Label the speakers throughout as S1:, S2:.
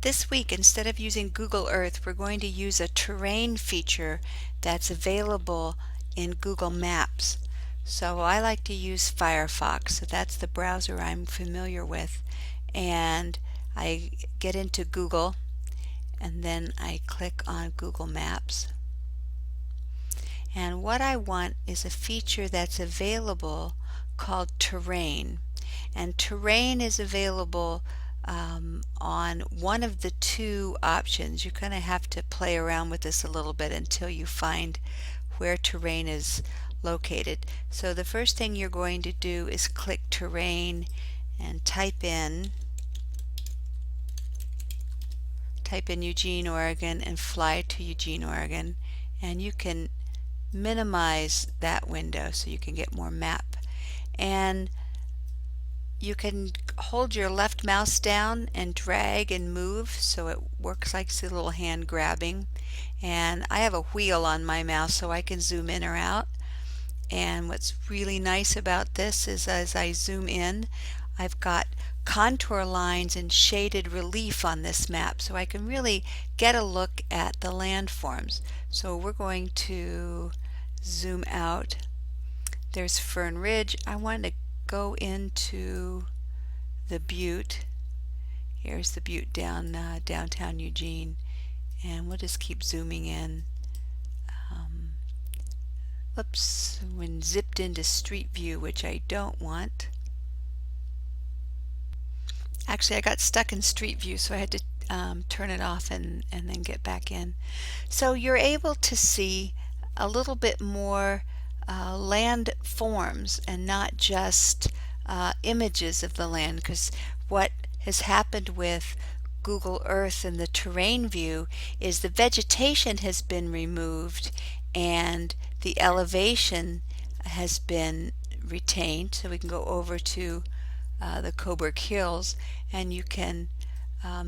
S1: This week, instead of using Google Earth, we're going to use a terrain feature that's available in Google Maps. So I like to use Firefox, so that's the browser I'm familiar with. And I get into Google and then I click on Google Maps. And what I want is a feature that's available called Terrain. And Terrain is available on one of the two options. You're going to have to play around with this a little bit until you find where Terrain is located. So the first thing you're going to do is click Terrain and type in Eugene, Oregon and fly to Eugene, Oregon, and you can minimize that window so you can get more map. And you can hold your left mouse down and drag and move so it works like a little hand grabbing. And I have a wheel on my mouse so I can zoom in or out. And what's really nice about this is as I zoom in, I've got contour lines and shaded relief on this map so I can really get a look at the landforms. So we're going to zoom out. There's Fern Ridge. I want to go into the Butte. Here's the Butte downtown Eugene, and we'll just keep zooming in. Oops, when zipped into Street View, which I don't want. Actually, I got stuck in Street View, so I had to turn it off and then get back in. So you're able to see a little bit more land forms and not just images of the land, because what has happened with Google Earth and the terrain view is the vegetation has been removed and the elevation has been retained. So we can go over to the Coburg Hills and you can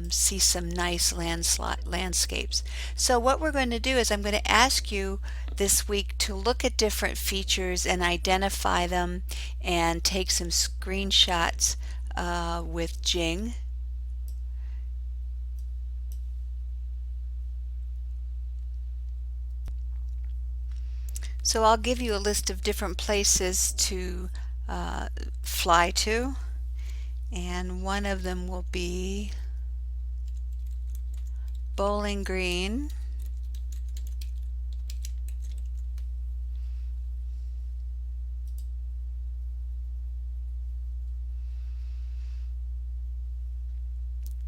S1: see some nice landscapes. So what we're going to do is I'm going to ask you this week to look at different features and identify them and take some screenshots with Jing. So I'll give you a list of different places to fly to, and one of them will be Bowling Green,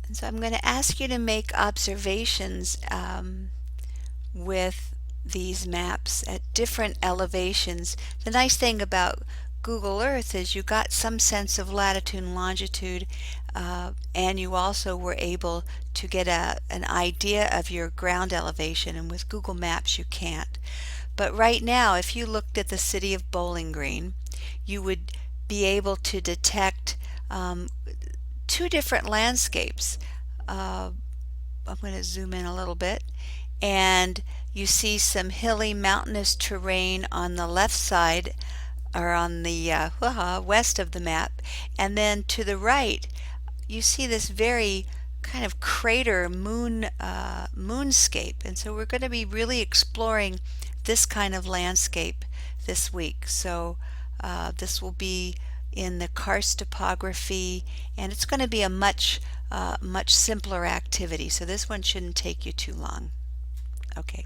S1: and so I'm going to ask you to make observations with these maps at different elevations. The nice thing about Google Earth is you got some sense of latitude and longitude, and you also were able to get an idea of your ground elevation, and with Google Maps you can't. But right now, if you looked at the city of Bowling Green, you would be able to detect two different landscapes. I'm going to zoom in a little bit, and you see some hilly mountainous terrain on the left side or on the west of the map, and then to the right you see this very kind of crater moonscape, and so we're going to be really exploring this kind of landscape this week. So this will be in the karst topography, and it's going to be a much simpler activity, so this one shouldn't take you too long. Okay.